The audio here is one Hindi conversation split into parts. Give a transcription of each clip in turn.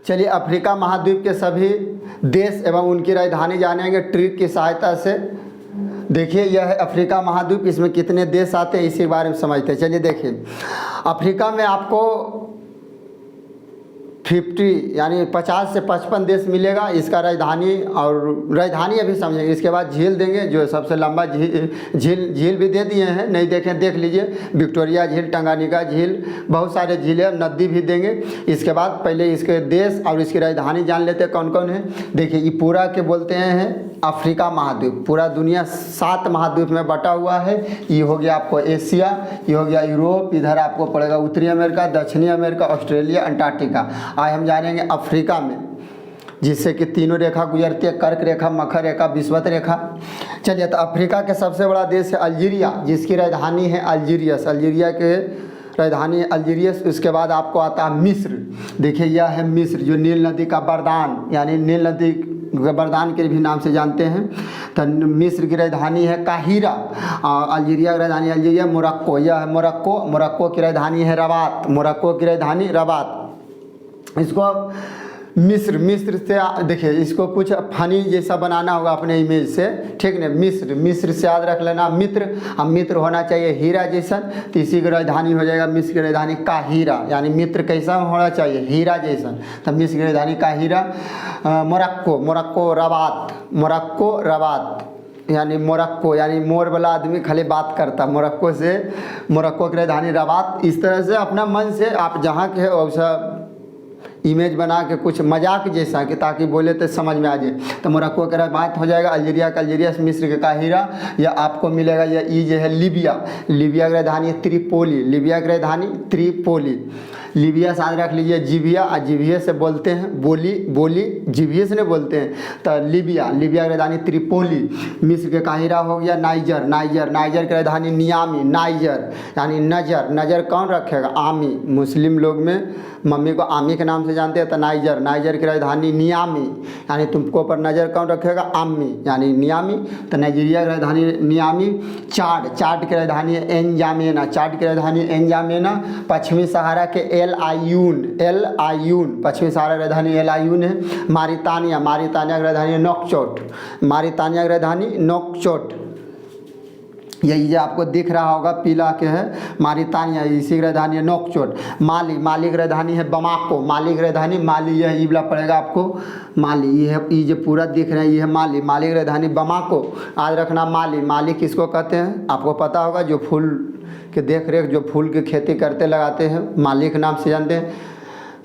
चलिए अफ्रीका महाद्वीप के सभी देश एवं उनकी राजधानी जानेंगे ट्रिक की सहायता से। देखिए यह है अफ्रीका महाद्वीप, इसमें कितने देश आते हैं इसी बारे में समझते हैं। चलिए देखिए अफ्रीका में आपको 50 यानी 50 से 55 देश मिलेगा। इसका राजधानी और राजधानी अभी समझेंगे, इसके बाद झील देंगे जो सबसे लंबा झील भी दे दिए हैं, नहीं देखें देख लीजिए, विक्टोरिया झील, टंगानिका झील, बहुत सारे झीलें, नदी भी देंगे। इसके बाद पहले इसके देश और इसकी राजधानी जान लेते हैं कौन कौन है। देखिए ये पूरा के बोलते हैं अफ्रीका महाद्वीप, पूरा दुनिया 7 महाद्वीप में बटा हुआ है। ये हो गया आपको एशिया, ये हो गया यूरोप, इधर आपको पड़ेगा उत्तरी अमेरिका, दक्षिणी अमेरिका, ऑस्ट्रेलिया, अंटार्कटिका। आज हम जानेंगे अफ्रीका में, जिससे कि तीनों रेखा गुजरती है, कर्क रेखा, मकर रेखा, विषुवत रेखा। चलिए तो अफ्रीका के सबसे बड़ा देश है अल्जीरिया, जिसकी राजधानी है अल्जीरियस। अल्जीरिया के राजधानी है अल्जीरियस। उसके बाद आपको आता है मिस्र। देखिए यह है मिस्र जो नील नदी का वरदान, यानी नील नदी वरदान के भी नाम से जानते हैं। तो मिस्र की राजधानी है काहिरा। अल्जीरिया की राजधानी अल्जीरिया। मोरक्को, यह है मोरक्को, मोरक्को की राजधानी है रबात, मोरक्को की राजधानी रबात। इसको मिस्र से देखिए इसको कुछ फनी जैसा बनाना होगा अपने इमेज से, ठीक है। मिस्र से याद रख लेना मित्र, अब मित्र होना चाहिए हीरा जैसा, तो इसी की राजधानी हो जाएगा मिस्र की राजधानी काहिरा, यानी मित्र कैसा होना चाहिए, हीरा जैसा, तो मिस्र की राजधानी काहिरा। मोरक्को रबात यानी मोरक्को यानी मोर वाला आदमी खाली बात करता, मोरक्को की राजधानी रबात। इस तरह से अपना मन से आप जहाँ के हो वैसा इमेज बना के कुछ मजाक जैसा कि ताकि बोले तो समझ में आ जाए। तो मोरक्को का बात हो जाएगा अल्जीरिया का अल्जीरिया, मिस्र के काहिरा। या आपको मिलेगा ये जो है लिबिया की राजधानी है त्रिपोली, लिबिया की राजधानी त्रिपोली। लिबिया से याद रख लीजिए जीविया, और जीविया से बोलते हैं बोली जीविया से नहीं बोलते हैं। तो लिबिया की राजधानी त्रिपोली। मिस्र के काहिरा हो गया नाइजर की राजधानी नियामी, नाइजर यानी नजर कौन रखेगा, आमी, मुस्लिम लोग में मम्मी को आमी के नाम से जानते हैं। तो नाइजर की राजधानी नियामी, यानी तुमको पर नज़र कौन रखेगा, आमी यानी नियामी। तो नाइजीरिया की राजधानी नियामी। चाड की राजधानी है एनजामेना, पश्चिमी सहारा के एल आयून, पश्चिमी सहारा की राजधानी एल आयून है। मारितानिया की राजधानी नोकचोट, यही जो आपको दिख रहा होगा पीला के है मारितानिया, इसी की राजधानी है नोकचोट। माली की राजधानी है बमाको, माली यह ईबला पड़ेगा आपको माली, ये जो पूरा दिख रहे हैं ये है माली की राजधानी बमाको। आज रखना माली किसको कहते हैं आपको पता होगा, जो फूल के देख रेख जो फूल की खेती करते लगाते हैं माली के नाम से जानते हैं।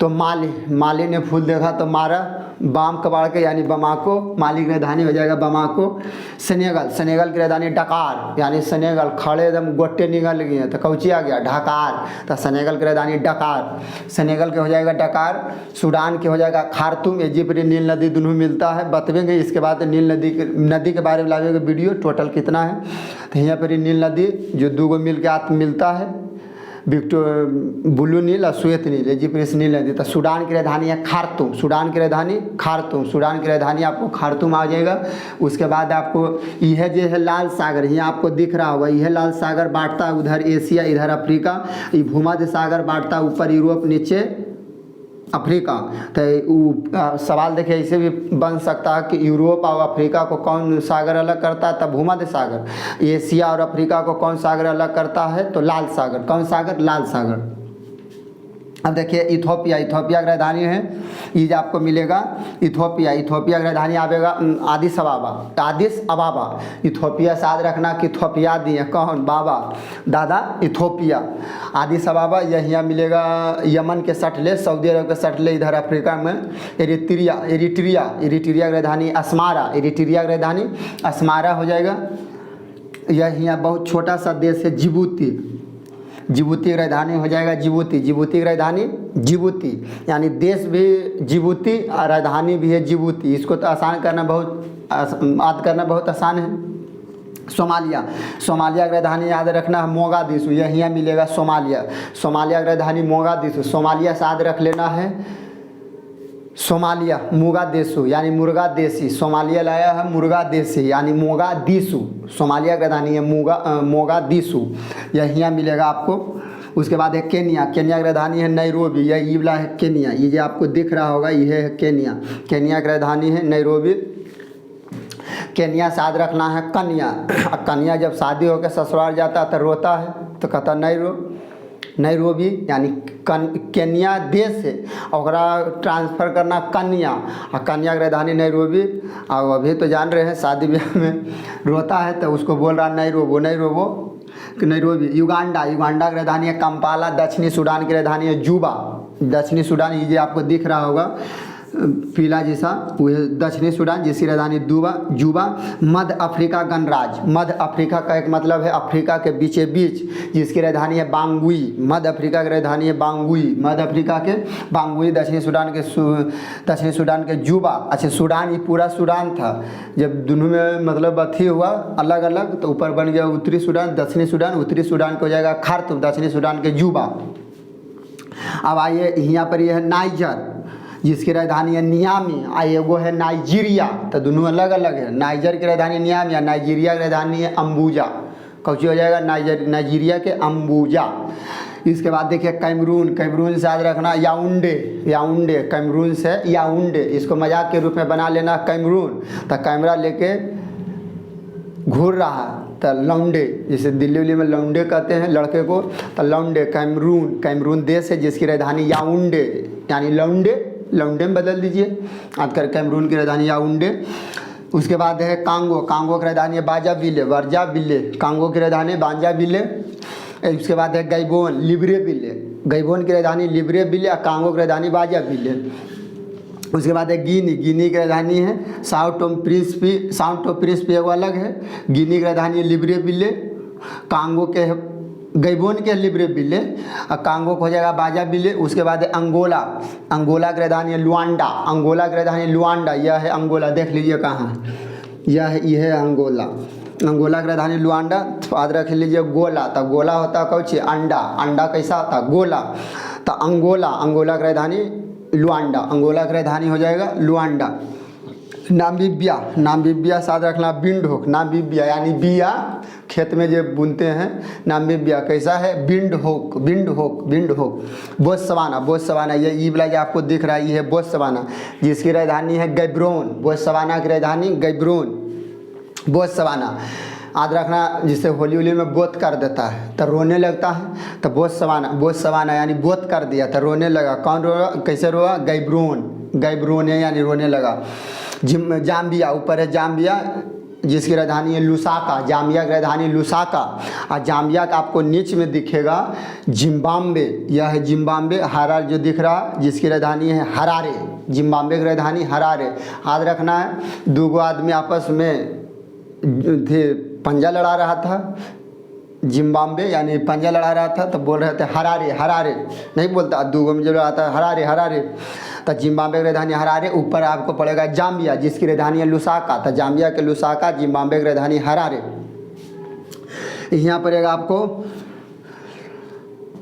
तो माली ने फूल देखा तो मारा, बाम कबाड़ के यानी बमाको, माली की राजधानी हो जाएगा बमाको। सेनेगल की राजधानी डकार, यानी सेनेगल खड़े एकदम गोटे निकल गए हैं तो कौची आ गया ढकार, तो सेनेगल की राजधानी डकार, सेनेगल के हो जाएगा डकार। सूडान के हो जाएगा खार्तूम। इजिप्ट नील नदी दोनों मिलता है, बतवेंगे इसके बाद नील नदी के बारे में लाएंगे वीडियो टोटल कितना है। तो यहाँ पर नील नदी जो 2 मिल के मिलता है, ब्लू नील और श्वेत नील, इजिप्ट नील नदी। तो सूडान की राजधानी है खार्तूम, सूडान की राजधानी आपको खार्तूम आ जाएगा। उसके बाद आपको यह जो है लाल सागर, यहाँ आपको दिख रहा होगा, यह लाल सागर बांटता है उधर एशिया इधर अफ्रीका, ये भूमध्य सागर बांटता है ऊपर यूरोप नीचे अफ्रीका। तो सवाल देखिए ऐसे भी बन सकता है कि यूरोप और अफ्रीका को कौन सागर अलग करता है, तब भूमध्य सागर। एशिया और अफ्रीका को कौन सागर अलग करता है, तो लाल सागर। कौन सागर, लाल सागर। अब देखिए इथोपिया की राजधानी है, ये जो आपको मिलेगा इथोपिया की राजधानी आवेगा आदिस अबाबा। इथोपिया से याद रखना कि इथोपिया दिए कौन, बाबा दादा इथोपिया। आदिस अबाबा यह मिलेगा यमन के सटले, सऊदी अरब के सटले इधर अफ्रीका में। एरिट्रिया की राजधानी अस्मारा हो जाएगा। यह यहाँ बहुत छोटा सा देश है जिबूती की राजधानी हो जाएगा जिबूती की राजधानी यानी देश भी जिबूती और राजधानी भी है जिबूती। इसको तो याद करना बहुत आसान है। सोमालिया की राजधानी याद रखना है मोगादिशु, यह यहाँ मिलेगा सोमालिया की राजधानी मोगादिशु। सोमालिया से याद रख लेना है सोमालिया मुगादेशु यानी मुर्गा देसी, सोमालिया लाया है मुर्गा देसी यानी मोगादिशु। सोमालिया की राजधानी है मोगादिशु, यह यहाँ मिलेगा आपको उसके बाद है केन्या, केन्या की राजधानी है नैरोबी, यह ई वाला है केन्या, ये जो आपको दिख रहा होगा यह है केन्या, केन्या की राजधानी है नैरोबी। केन्या से याद रखना है कन्या, कन्या जब शादी होकर ससुराल जाता है तो रोता है, तो कहता नैरोबी, यानी केन्या देश है और ट्रांसफ़र करना कन्या, और कन्या की राजधानी नैरोबी। और अभी तो जान रहे हैं शादी ब्याह में रोता है तो उसको बोल रहा नैरोबी। युगांडा, युगांडा की राजधानी है कंपाला। दक्षिणी सूडान की राजधानी है जूबा, दक्षिणी सूडान ये जो आपको दिख रहा होगा पीला जैसा, वो है दक्षिणी सूडान जिसकी राजधानी जूबा। मध्य अफ्रीका गणराज्य, मध्य अफ्रीका का एक मतलब है अफ्रीका के बीचे बीच, जिसकी राजधानी है बांगुई, मध्य अफ्रीका की राजधानी है बांगुई, मध्य अफ्रीका के बांगुई। दक्षिणी सूडान के जूबा। अच्छा, सूडान ये पूरा सूडान था, जब दोनों में मतलब अथी हुआ अलग अलग तो ऊपर बन गया उत्तरी सूडान, दक्षिणी सूडान। उत्तरी सूडान को हो जाएगा खार्तूम, दक्षिणी सूडान के जूबा। अब आइए यहाँ पर यह है नाइजर, जिसकी राजधानी है नियामी, एगो है नाइजीरिया, तो दोनों अलग अलग है। नाइजर की राजधानी नियामी, नाइजीरिया की राजधानी है अम्बुजा। कौची हो जाएगा नाइजीरिया के अम्बुजा। इसके बाद देखिए कैमरून, कैमरून से याद रखना याउंडे, कैमरून से याउंडे, इसको मजाक के रूप में बना लेना कैमरून, तो कैमरा लेके घूर रहा तो लौंडे, जैसे दिल्ली उल्ली में लौंडे कहते हैं लड़के को, तो लौंडे। कैमरून देश है जिसकी राजधानी याउंडे, यानी लौंडे में बदल दीजिए, आजकल कैमरून की राजधानी याउंडे। उसके बाद है कांगो, कांगो की राजधानी है वर्जाविले, कांगो की राजधानी बांजाविले। उसके बाद है गैबोन, गैबोन की राजधानी लिब्रेविले, कांगो की राजधानी बाजाविले। उसके बाद है गिनी की राजधानी है साउथ ऑफ प्रिंसिपी वो अलग है, गिनी की राजधानी है लिब्रेविले, कांगो के गैबोन के लिब्रेविले, और कांगो को हो जाएगा बाजाविले। उसके बाद है अंगोला, की राजधानी है लुआंडा, यह है अंगोला, देख लीजिए कहाँ है, यह है अंगोला की राजधानी लुआंडा। याद रख लीजिए गोला, तो गोला होता है कौची अंडा कैसा होता है गोला, तो अंगोला की राजधानी लुआंडा, अंगोला की राजधानी हो जाएगा लुआंडा। नामीबिया याद रखना बिंडहोक, नामीबिया यानी बिया खेत में जो बुनते हैं, नामीबिया कैसा है बिंडहोक। बोत्सवाना, ये ई वाला जो आपको दिख रहा है ये है बोत्सवाना, जिसकी राजधानी है गैब्रोन, बोत्सवाना की राजधानी बोत्सवाना। याद रखना, जिसे होली उली में बोत कर देता है तो रोने लगता है, तो बोत्सवाना यानी बोत कर दिया तो रोने लगा। कौन रोआ, कैसे रोआ, गैब्रोन है यानी रोने लगा। जाम्बिया, ऊपर है जाम्बिया जिसकी राजधानी है लुसाका, जाम्बिया की राजधानी लुसाका। और जाम्बिया का आपको नीचे में दिखेगा जिम्बाब्वे, यह है जिम्बाब्वे। हरार जो दिख रहा जिसकी राजधानी है हरारे, जिम्बाब्वे की राजधानी हरारे। याद रखना है, दो आदमी आपस में थे पंजा लड़ा रहा था, जिम्बाब्वे यानी पंजा लड़ा रहा था, तो बोल रहे थे हरारे नहीं बोलता, दूगो में जो आता है हरारे, तो जिम्बाब्वे की राजधानी हरारे। ऊपर आपको पड़ेगा जाम्बिया जिसकी राजधानी है लुसाका, तो जाम्बिया के लुसाका, जिम्बाब्वे की राजधानी हरारे। यहाँ पड़ेगा आपको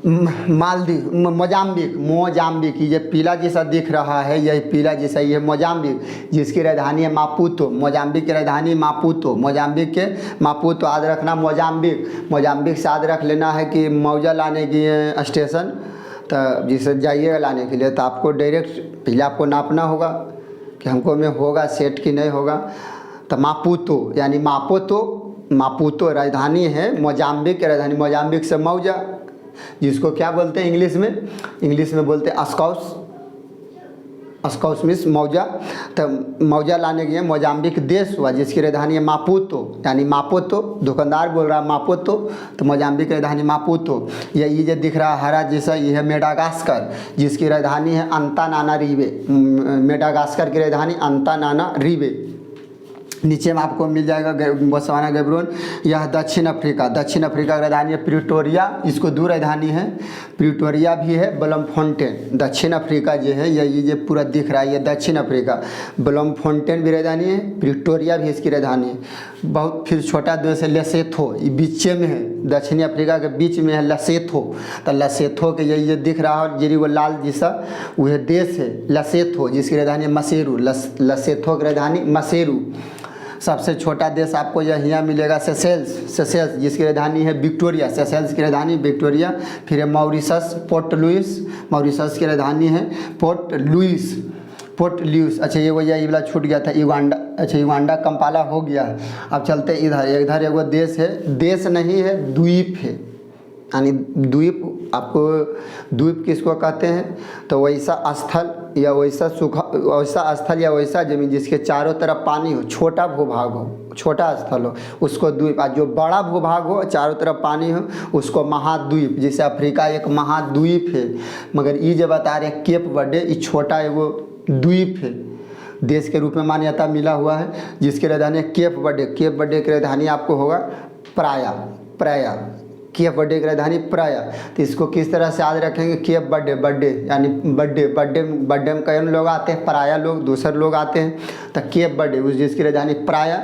मालदीव, मोजाम्बिक, ये पीला जैसा दिख रहा है, यही पीला जैसा ये मोजाम्बिक, जिसकी राजधानी है मापुतो, मोजाम्बिक की राजधानी मापुतो, मोजाम्बिक के मापुतो। याद रखना मोजाम्बिक से याद रख लेना है कि मौजा लाने की स्टेशन, तो जिसे जाइएगा लाने के लिए तो आपको डायरेक्ट पहले आपको नापना होगा कि हमको में होगा सेट कि नहीं होगा। तो मापुतो यानी मापुतो राजधानी है मोजाम्बिक की राजधानी, मोजाम्बिक से मौजा, जिसको क्या बोलते हैं इंग्लिश में बोलते हैं अस्काउस मिस मौजा। तो मौजा लाने के लिए मोजाम्बिक देश हुआ जिसकी राजधानी है मापुतो, यानी मापुतो, दुकानदार बोल रहा है मापुतो, तो मोजाम्बिक की राजधानी मापुतो। ये जो दिख रहा है हरा जैसा, ये है मेडागास्कर जिसकी राजधानी है अंतानानारिवे, मेडागास्कर की राजधानी अंतानानारिवे। नीचे में आपको मिल जाएगा बोत्सवाना, गैब्रोन। यह दक्षिण अफ्रीका की राजधानी है प्रिटोरिया, इसको दो राजधानी है, प्रिटोरिया भी है, ब्लमफोंटेन। दक्षिण अफ्रीका जो है ये पूरा दिख रहा है, ये दक्षिण अफ्रीका, ब्लमफोंटेन भी राजधानी है, प्रिटोरिया भी इसकी राजधानी है। बहुत फिर छोटा देश है लेसेथो, ये बीच में है, दक्षिणी अफ्रीका के बीच में है लेसेथो, तो लेसेथो के ये दिख रहा है जेरी वो लाल जैसा, वह देश है लेसेथो जिसकी राजधानी है मसेरू, लेसेथो की राजधानी मसेरू। सबसे छोटा देश आपको यहाँ मिलेगा सेशेल्स जिसकी राजधानी है विक्टोरिया, सेशेल्स की राजधानी विक्टोरिया। फिर है मॉरिशस, पोर्ट लुइस, मॉरिशस की राजधानी है पोर्ट लुइस। अच्छा ये वाला छूट गया था, युगांडा। अच्छा युगांडा कंपाला हो गया। अब चलते इधर एगो देश है, देश नहीं है द्वीप है, यानी द्वीप। आपको द्वीप किसको कहते हैं? तो वैसा स्थल या वैसा स्थल या वैसा जमीन जिसके चारों तरफ पानी हो, छोटा भूभाग हो, छोटा स्थल हो, उसको द्वीप। और जो बड़ा भूभाग हो, चारों तरफ पानी हो, उसको महाद्वीप। जैसे अफ्रीका एक महाद्वीप है, मगर ये जो बता रहे केप वर्डे, ये छोटा एगो द्वीप है, देश के रूप में मान्यता मिला हुआ है, जिसकी राजधानी केप वर्डे। केप वर्डे की राजधानी आपको होगा प्राया। केप वर्डे की राजधानी प्राया। तो इसको किस तरह से याद रखेंगे? केप बर्थडे यानी बर्थडे में कई लोग आते हैं, प्राया लोग, दूसरे लोग आते हैं। तो केप वर्डे उस जिसकी राजधानी प्राया,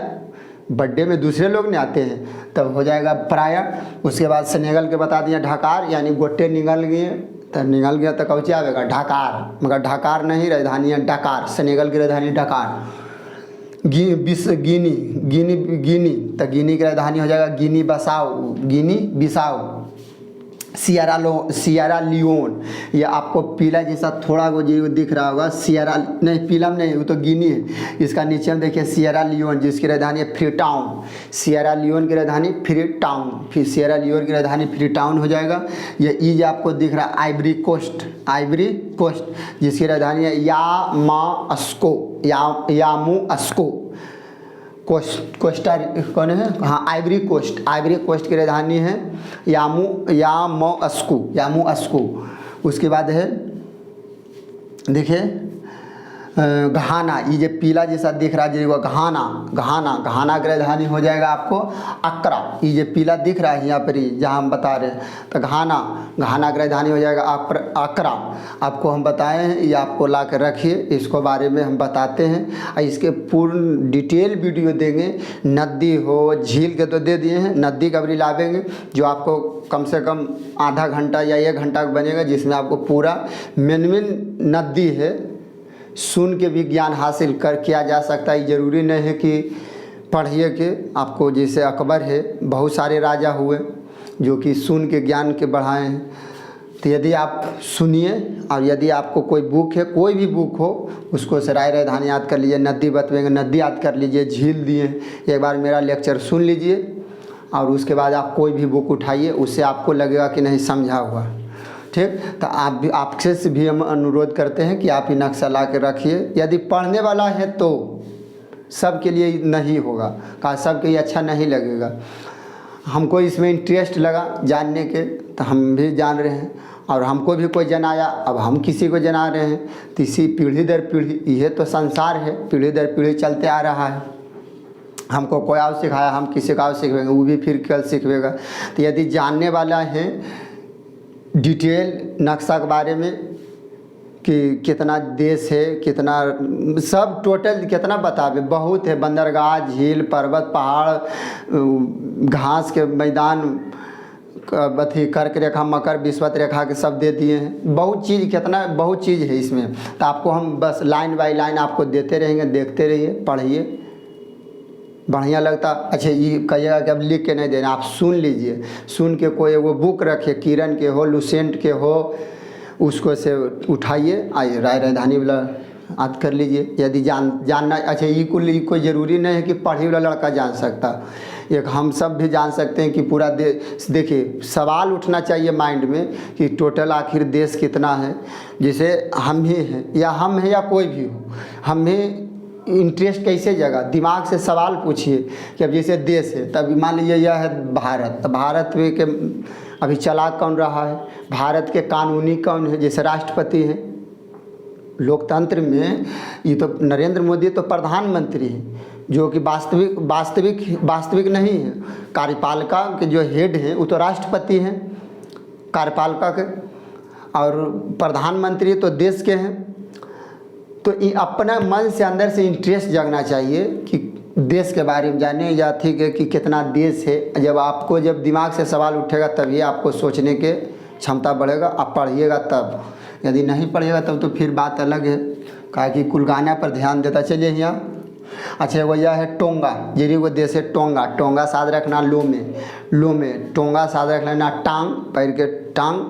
बर्थडे में दूसरे लोग नहीं आते हैं, तब हो जाएगा प्राया। उसके बाद सेनेगल के बता दिया ढाकार, यानी गोटे निकल गए, तो निकल गया तो कौची आएगा? ढाकार, मगर ढाकार नहीं, राजधानी है डकार, सेनेगल की राजधानी डकार। गिनी, तो गिनी की राजधानी हो जाएगा गिनी बिसाऊ। सियरा लियोन, ये आपको पीला जैसा थोड़ा वो जो दिख रहा होगा, पीला नहीं, वो तो गिनी है। इसका नीचे में देखिए सियरा लियोन, जिसकी राजधानी है फ्रीटाउन। सियरा लियोन की राजधानी फ्रीटाउन, फिर सियरा लियोन की राजधानी फ्रीटाउन हो जाएगा। ये ईज आपको दिख रहा है आइवरी कोस्ट, जिसकी राजधानी है यामूअस्को। कोस्टा कौन है? हाँ आइवरी कोस्ट की राजधानी है यामूअस्को। उसके बाद है देखिए घाना, ये जो पीला जैसा दिख रहा है, घाना की राजधानी हो जाएगा आपको अक्रा। ये जो पीला दिख रहा है यहाँ पर, जहाँ हम बता रहे हैं, तो घाना की राजधानी हो जाएगा अक्रा। आपको हम बताए हैं, ये आपको ला कर रखिए, इसको बारे में हम बताते हैं और इसके पूर्ण डिटेल वीडियो देंगे। नदी हो, झील के तो दे दिए हैं, नदी का भी लावेंगे, जो आपको कम से कम आधा घंटा या 1 घंटा बनेगा, जिसमें आपको पूरा मेन नदी है सुन के भी ज्ञान हासिल किया जा सकता है। ज़रूरी नहीं है कि पढ़िए के आपको, जैसे अकबर है, बहुत सारे राजा हुए जो कि सुन के ज्ञान के बढ़ाए हैं। तो यदि आप सुनिए, और यदि आपको कोई बुक है, कोई भी बुक हो, उसको सराय राजधानी याद कर लीजिए, नदी बतवेंगे नदी याद कर लीजिए, झील दिए, एक बार मेरा लेक्चर सुन लीजिए, और उसके बाद आप कोई भी बुक उठाइए, उससे आपको लगेगा कि नहीं समझा हुआ। ठीक, तो आपसे से भी हम अनुरोध करते हैं कि आप ही नक्शा ला के रखिए। यदि पढ़ने वाला है तो सबके लिए नहीं होगा, का सबके लिए अच्छा नहीं लगेगा। हमको इसमें इंटरेस्ट लगा जानने के, तो हम भी जान रहे हैं, और हमको भी कोई जनाया, अब हम किसी को जना रहे हैं। तो इसी पीढ़ी दर पीढ़ी, ये तो संसार है, पीढ़ी दर पीढ़ी चलते आ रहा है। हमको कोई और सिखाया, हम किसी का और सिखवेंगे, वो भी फिर कल सिखवेगा। तो यदि जानने वाला है डिटेल नक्शा के बारे में कि कितना देश है, कितना सब टोटल कितना बतावे, बहुत है, बंदरगाह, झील, पर्वत, पहाड़, घास के मैदान, अथी कर्क रेखा, मकर, विषुवत रेखा के सब दे दिए हैं। बहुत चीज़ है इसमें। तो आपको हम बस लाइन बाय लाइन आपको देते रहेंगे, देखते रहिए, पढ़िए, बढ़िया लगता। अच्छा ये कहिएगा कि अब लिख के नहीं देना, आप सुन लीजिए, सुन के कोई वो बुक रखिए, किरण के हो, लुसेंट के हो, उसको से उठाइए, आइए राजधानी वाला याद कर लीजिए। यदि जानना, अच्छा ये कोई ज़रूरी नहीं है कि पढ़ी वाला लड़का जान सकता, एक हम सब भी जान सकते हैं कि पूरा देश। देखिए सवाल उठना चाहिए माइंड में कि टोटल आखिर देश कितना है। जैसे हम ही हैं या कोई भी हो, हमें इंटरेस्ट कैसे जगा, दिमाग से सवाल पूछिए कि अब जैसे देश है, तब मान लीजिए यह है भारत, तो भारत में के अभी चला कौन रहा है, भारत के कानूनी कौन है, जैसे राष्ट्रपति हैं लोकतंत्र में, ये तो नरेंद्र मोदी तो प्रधानमंत्री हैं, जो कि वास्तविक नहीं है। कार्यपालिका के जो हेड हैं वो तो राष्ट्रपति हैं कार्यपालिका के, और प्रधानमंत्री तो देश के हैं। तो ये अपना मन से अंदर से इंटरेस्ट जगना चाहिए कि देश के बारे में जाने, या ठीक है कि कितना देश है। जब दिमाग से सवाल उठेगा तभी आपको सोचने के क्षमता बढ़ेगा। आप पढ़िएगा तब, यदि नहीं पढ़िएगा तब तो फिर बात अलग है। कहा कि कुल गाना पर ध्यान देता। चलिए यहाँ अच्छा वो यह है टोंगा, जीरी वो देश है टोंगा, टोंगा साथ रखना लो में टोंगा साथ रख लेना टांग, पैर के टांग,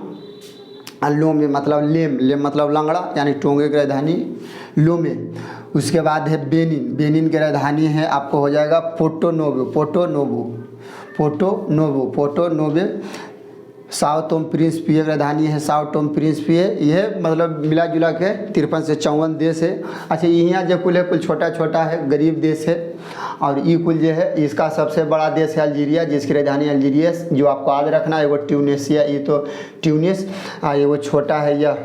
और लो में मतलब लेम मतलब लंगड़ा यानी टोंगे की राजधानी लो में। उसके बाद है बेनिन की राजधानी है आपको हो जाएगा Porto Novo. Sao Tome Principe की राजधानी है साओ टोम प्रिंसिपी। यह मतलब मिला जुला के 53 से 54 देश है। अच्छा यहाँ जो कुल छोटा है गरीब देश है, और ये कुल जो है इसका सबसे बड़ा देश है अल्जीरिया, जिसकी राजधानी अल्जीरिया जो आपको याद रखना है। वो ट्यूनिसिया, ये तो ट्यूनिस, ये वो छोटा है यह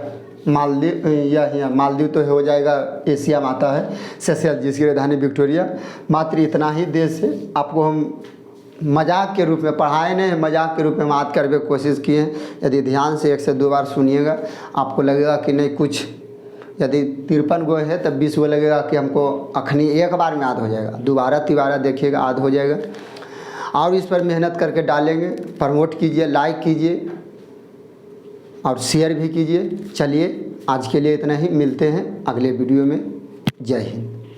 मालदीव, यह मालदीव तो हो जाएगा एशिया में आता है। सेशेल्स जिसकी राजधानी विक्टोरिया। मात्र इतना ही देश है। आपको हम मजाक के रूप में पढ़ाए नहीं, मजाक के रूप में बात करने की कोशिश किए हैं। यदि ध्यान से 1 से 2 बार सुनिएगा आपको लगेगा कि नहीं कुछ, यदि 53 गो है तब 20 गो लगेगा कि हमको अखनी एक बार में याद हो जाएगा। दोबारा तिबारा देखिएगा याद हो जाएगा। और इस पर मेहनत करके डालेंगे। प्रमोट कीजिए, लाइक कीजिए और शेयर भी कीजिए। चलिए आज के लिए इतना ही, मिलते हैं अगले वीडियो में। जय हिंद।